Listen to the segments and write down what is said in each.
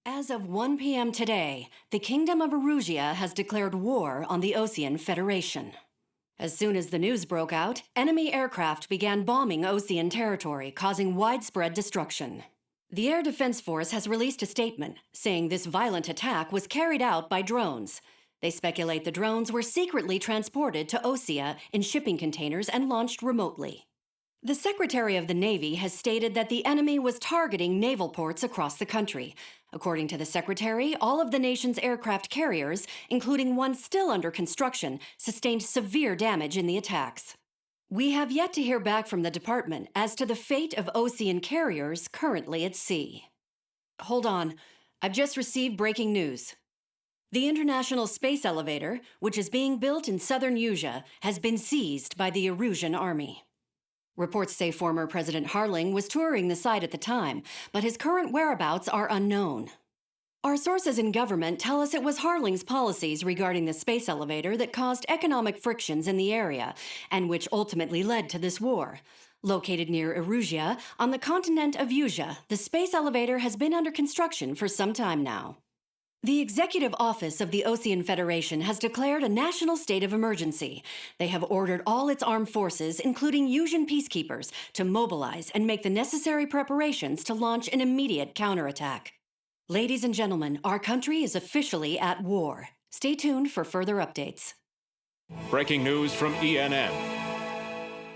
As of 1 p.m. today, the Kingdom of Erusia has declared war on the Erusean Federation. As soon as the news broke out, enemy aircraft began bombing Erusean territory, causing widespread destruction. The Air Defense Force has released a statement saying this violent attack was carried out by drones. They speculate the drones were secretly transported to Erusia in shipping containers and launched remotely. The Secretary of the Navy has stated that the enemy was targeting naval ports across the country. According to the Secretary, all of the nation's aircraft carriers, including one still under construction, sustained severe damage in the attacks. We have yet to hear back from the department as to the fate of Erusean carriers currently at sea. Hold on, I've just received breaking news. The International Space Elevator, which is being built in southern Erusia, has been seized by the Erusian army. Reports say former President Harling was touring the site at the time, but his current whereabouts are unknown. Our sources in government tell us it was Harling's policies regarding the space elevator that caused economic frictions in the area, and which ultimately led to this war. Located near Erusia, on the continent of Erusia, the space elevator has been under construction for some time now. The Executive Office of the Erusean Federation has declared a national state of emergency. They have ordered all its armed forces, including Erusian peacekeepers, to mobilize and make the necessary preparations to launch an immediate counterattack. Ladies and gentlemen, our country is officially at war. Stay tuned for further updates. Breaking news from ENN.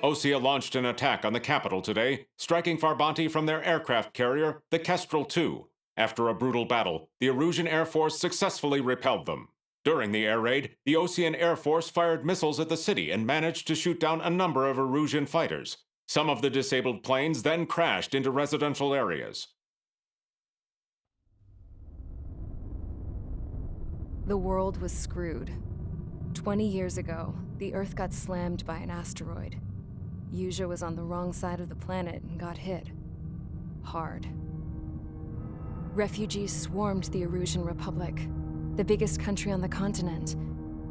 Erusia launched an attack on the capital today, striking Farbanti from their aircraft carrier, the Kestrel II. After a brutal battle, the Erusian Air Force successfully repelled them. During the air raid, the Erusian Air Force fired missiles at the city and managed to shoot down a number of Erusian fighters. Some of the disabled planes then crashed into residential areas. The world was screwed. 20 years ago, the Earth got slammed by an asteroid. Erusia was on the wrong side of the planet and got hit. Hard. Refugees swarmed the Erusian Republic, the biggest country on the continent,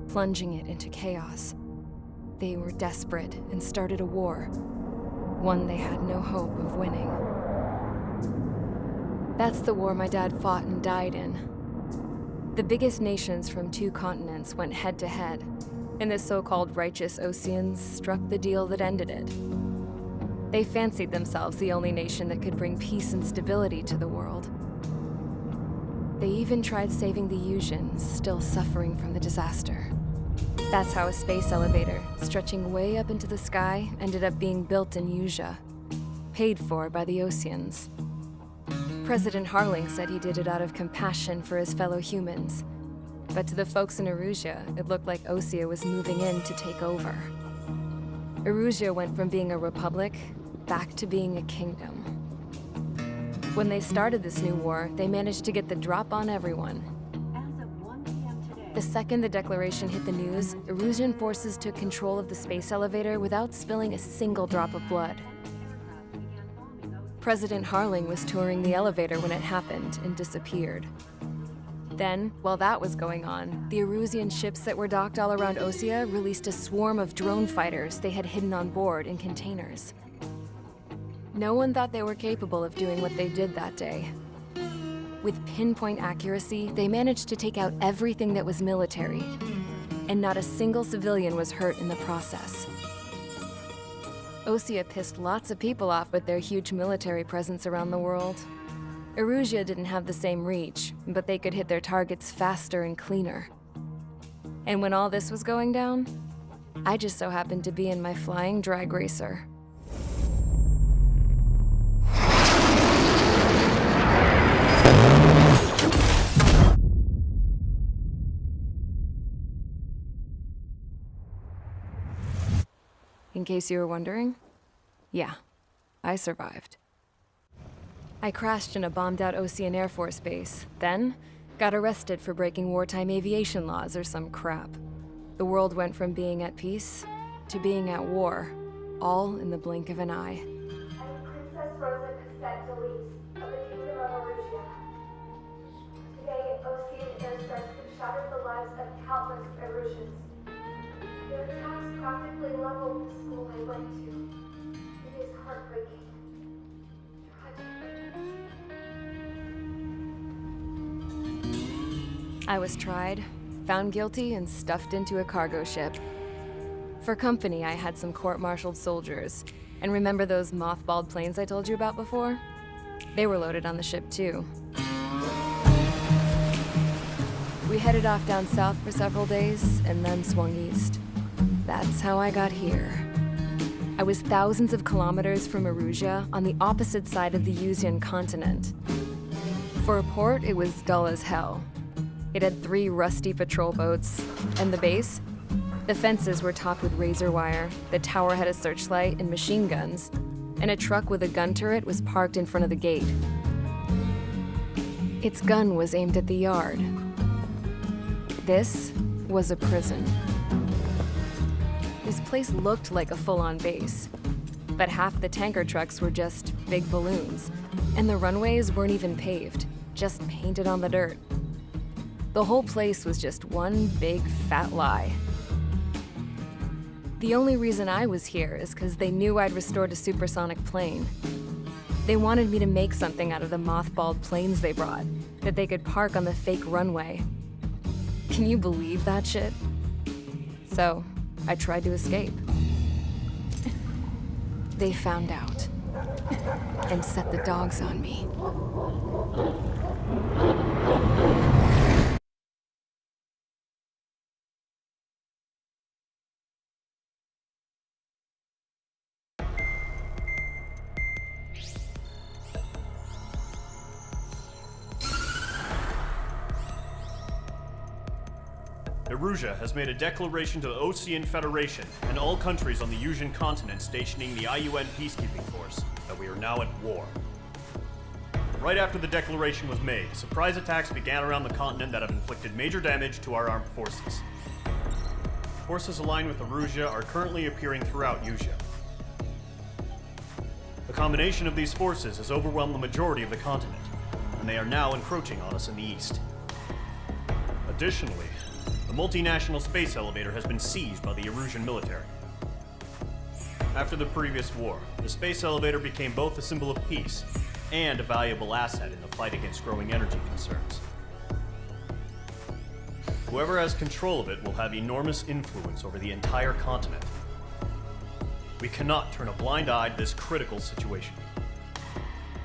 plunging it into chaos. They were desperate and started a war, one they had no hope of winning. That's the war my dad fought and died in. The biggest nations from 2 continents went head-to-head, and the so-called righteous Erusians struck the deal that ended it. They fancied themselves the only nation that could bring peace and stability to the world. They even tried saving the Erusians, still suffering from the disaster. That's how a space elevator, stretching way up into the sky, ended up being built in Erusia, paid for by the Erusians. President Harling said he did it out of compassion for his fellow humans. But to the folks in Erusia, it looked like Erusia was moving in to take over. Erusia went from being a republic back to being a kingdom. When they started this new war, they managed to get the drop on everyone. As of 1 p.m. today, The second the declaration hit the news, Erusian forces took control of the space elevator without spilling a single drop of blood. President Harling was touring the elevator when it happened and disappeared. Then, while that was going on, the Erusian ships that were docked all around Erusia released a swarm of drone fighters they had hidden on board in containers. No one thought they were capable of doing what they did that day. With pinpoint accuracy, they managed to take out everything that was military, and not a single civilian was hurt in the process. Erusia pissed lots of people off with their huge military presence around the world. Erusia didn't have the same reach, but they could hit their targets faster and cleaner. And when all this was going down, I just so happened to be in my flying drag racer. In case you were wondering, yeah, I survived. I crashed in a bombed-out Erusian Air Force base, then got arrested for breaking wartime aviation laws or some crap. The world went from being at peace to being at war, all in the blink of an eye. I'm Princess Rosa Cassette Delise of the Kingdom of Erusia. Today, Erusian airstrikes have shattered the lives of countless Erusians. Their attacks practically leveled the school I went to. It is heartbreaking. Tragic. I was tried, found guilty, and stuffed into a cargo ship. For company, I had some court-martialed soldiers. And remember those mothballed planes I told you about before? They were loaded on the ship too. We headed off down south for several days, and then swung east. That's how I got here. I was thousands of kilometers from Erusia, on the opposite side of the Erusean continent. For a port, it was dull as hell. It had 3 rusty patrol boats, and the base? The fences were topped with razor wire, the tower had a searchlight and machine guns, and a truck with a gun turret was parked in front of the gate. Its gun was aimed at the yard. This was a prison. This place looked like a full-on base, but half the tanker trucks were just big balloons, and the runways weren't even paved, just painted on the dirt. The whole place was just one big fat lie. The only reason I was here is because they knew I'd restored a supersonic plane. They wanted me to make something out of the mothballed planes they brought, that they could park on the fake runway. Can you believe that shit? So, I tried to escape. They found out, and set the dogs on me. Erusia has made a declaration to the Erusean Federation and all countries on the Erusean continent stationing the IUN peacekeeping force that we are now at war. Right after the declaration was made, surprise attacks began around the continent that have inflicted major damage to our armed forces. Forces aligned with Erusia are currently appearing throughout Erusia. The combination of these forces has overwhelmed the majority of the continent, and they are now encroaching on us in the east. Additionally, the multinational space elevator has been seized by the Erusean military. After the previous war, the space elevator became both a symbol of peace and a valuable asset in the fight against growing energy concerns. Whoever has control of it will have enormous influence over the entire continent. We cannot turn a blind eye to this critical situation.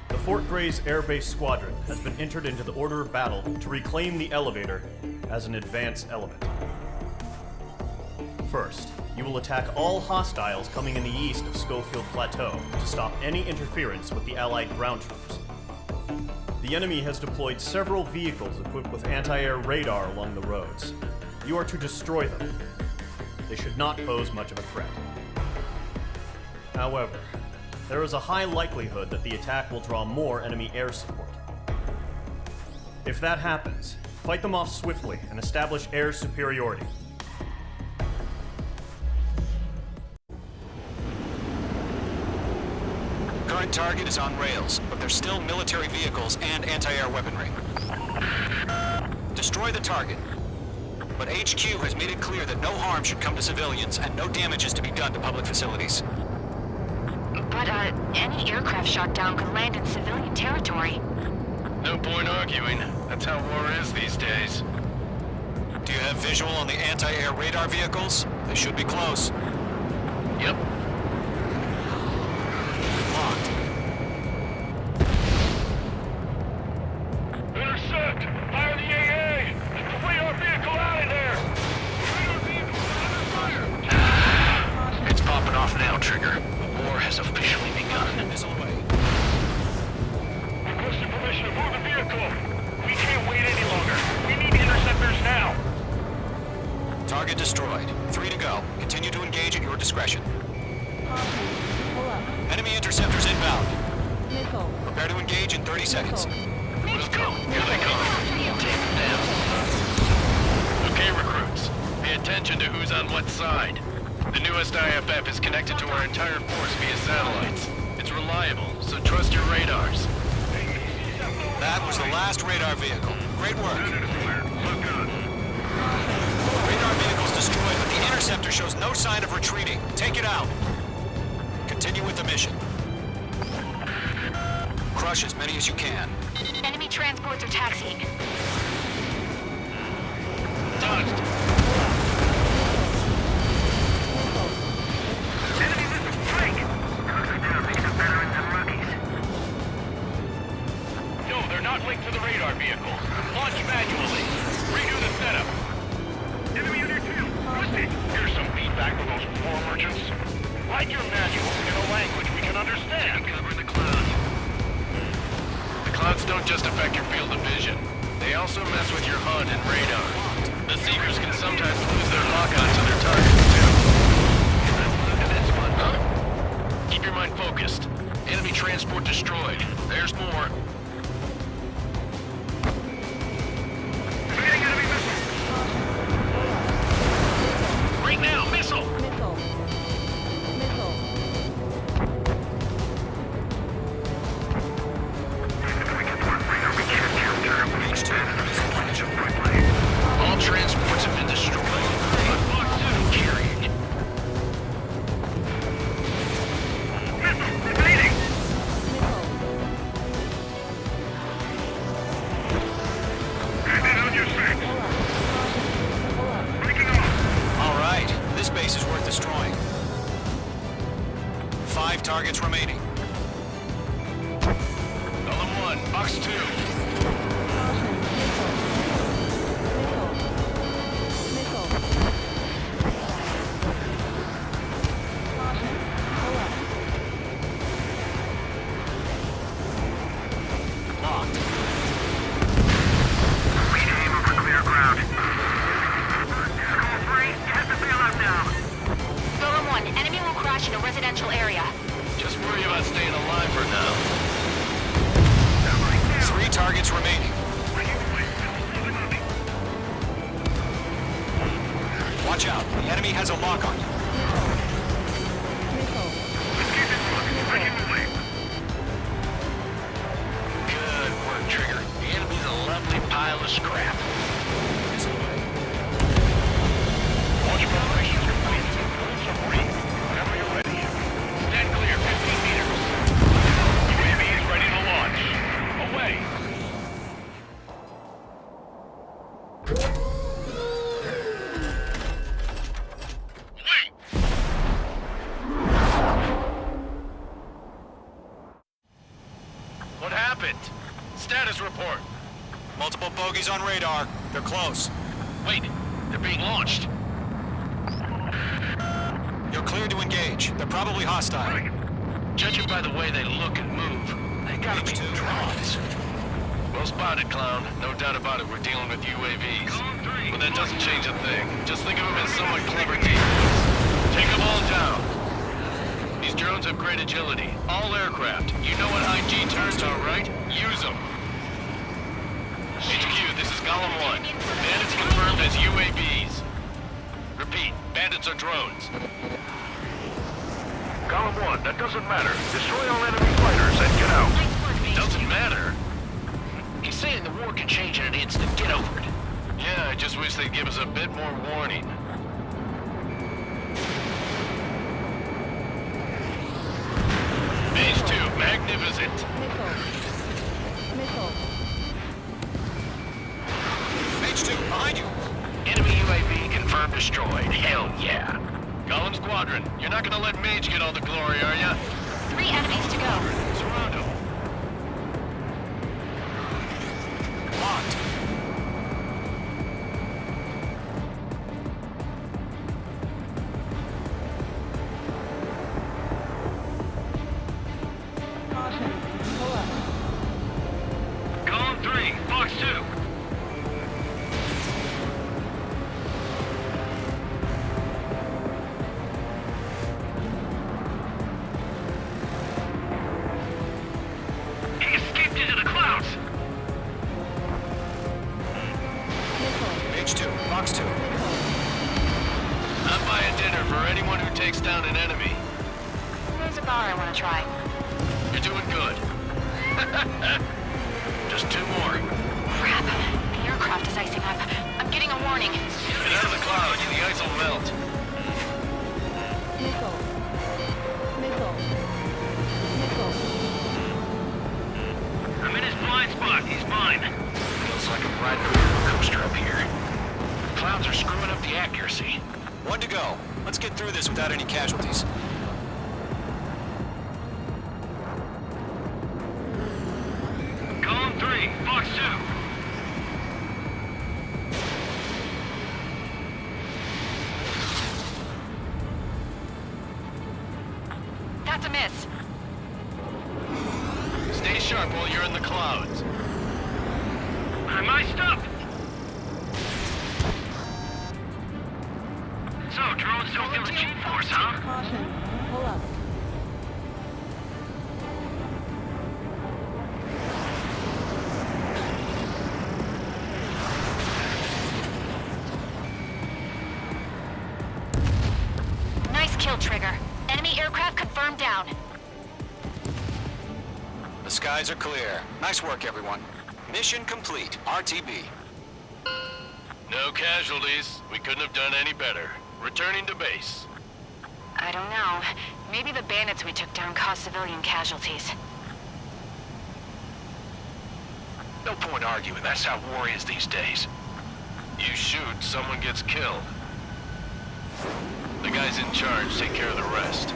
The Fort Gray's Air Base Squadron has been entered into the order of battle to reclaim the elevator as an advance element. First, you will attack all hostiles coming in the east of Schofield Plateau to stop any interference with the Allied ground troops. The enemy has deployed several vehicles equipped with anti-air radar along the roads. You are to destroy them. They should not pose much of a threat. However, there is a high likelihood that the attack will draw more enemy air support. If that happens, fight them off swiftly and establish air superiority. Current target is on rails, but there's still military vehicles and anti-air weaponry. Destroy the target. But HQ has made it clear that no harm should come to civilians and no damage is to be done to public facilities. But, any aircraft shot down could land in civilian territory. No point arguing. That's how war is these days. Do you have visual on the anti-air radar vehicles? They should be close. Yep. Locked. Intercept! Fire the AA! Flee our vehicle out of there! It's popping off now, Trigger. The war has officially begun. Missile away. Requesting permission to move the vehicle. We can't wait any longer. We need interceptors now. Target destroyed. 3 to go. Continue to engage at your discretion. Enemy interceptors inbound. Prepare to engage in 30 seconds. Let's go. Here they come. Take them down. Okay, recruits. Pay attention to who's on what side. The newest IFF is connected to our entire force via satellites. It's reliable, so trust your radars. That was the last radar vehicle. Great work. Radar vehicle's destroyed, but the interceptor shows no sign of retreating. Take it out. Continue with the mission. Crush as many as you can. Enemy transports are taxiing. dodged. Enemy missile strike! Cooks are down. These are veterans and rookies. No, they're not linked to the radar vehicle. Launch manually. Redo the setup. Enemy on your tail. Push it. Here's some feedback for those war merchants. Write your manual in a language we can understand. Cover the clouds. The clouds don't just affect your field of vision. They also mess with your HUD and radar. The Seekers can sometimes lose their lock-on to their targets, too. Look at this one, huh? Keep your mind focused. Enemy transport destroyed. There's more. Evading enemy missile! Right now, missile! All transports have been destroyed. Carrying. Missile! Evading! Get on your six! Breaking off! All right, this base is worth destroying. 5 targets remaining. Golem 1, Box 2. Locked. Aim over clear ground. Skull 3, get the bailout down. Golem 1, enemy will crash in a residential area. Just worry about staying alive for now. 3 targets remaining. Watch out, the enemy has a lock on you. Good work, Trigger. The enemy's a lovely pile of scrap. Launch preparations complete. Submarine, whenever you're ready. Stand clear, 15 meters. UAV is ready to launch. Away. Wait! What happened? Status report. Multiple bogeys on radar. They're close. Wait, they're being launched. You're cleared to engage. They're probably hostile. Judging by the way they look and move, they gotta be drones. Well spotted, Clown. No doubt about it, we're dealing with UAVs. But that doesn't change a thing. Just think of them as somewhat clever demons. Take them all down. These drones have great agility. All aircraft. You know what IG turns are, right? Use them. HQ, this is Golem 1. Bandits confirmed as UAVs. Repeat, bandits are drones. Golem 1, that doesn't matter. Destroy all enemy fighters and get out. Doesn't matter? He's saying the war can change in an instant. Get over it. Yeah, I just wish they'd give us a bit more warning. Phase 2, magnificent. Mage 2, behind you. Enemy UAV confirmed destroyed. Hell yeah. Golem Squadron, you're not gonna let Mage get all the glory, are ya? 3 enemies to go. Surround him. Locked. Golem 3, Box 2. He escaped into the clouds. Mage 2, Box 2. I'm buying dinner for anyone who takes down an enemy. There's a bar I want to try. You're doing good. Just 2 more. Crap. The aircraft is icing up. I'm getting a warning. Get out of the clouds, the ice will melt. I'm in his blind spot. He's mine. Feels like I'm riding a roller coaster up here. Cloud rounds are screwing up the accuracy. One to go. Let's get through this without any casualties. Golem 3, Fox 2. That's a miss. Stay sharp while you're in the clouds. I mic'd up! So, drones don't feel the G-force, huh? Caution. Pull up. Nice kill, Trigger. Enemy aircraft confirmed down. The skies are clear. Nice work, everyone. Mission complete. RTB. No casualties. We couldn't have done any better. Returning to base. I don't know. Maybe the bandits we took down caused civilian casualties. No point arguing. That's how war is these days. You shoot, someone gets killed. The guys in charge take care of the rest.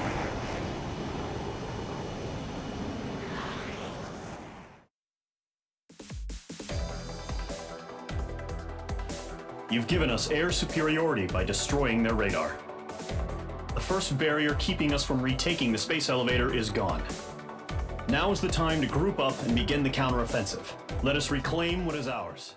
You've given us air superiority by destroying their radar. The first barrier keeping us from retaking the space elevator is gone. Now is the time to group up and begin the counteroffensive. Let us reclaim what is ours.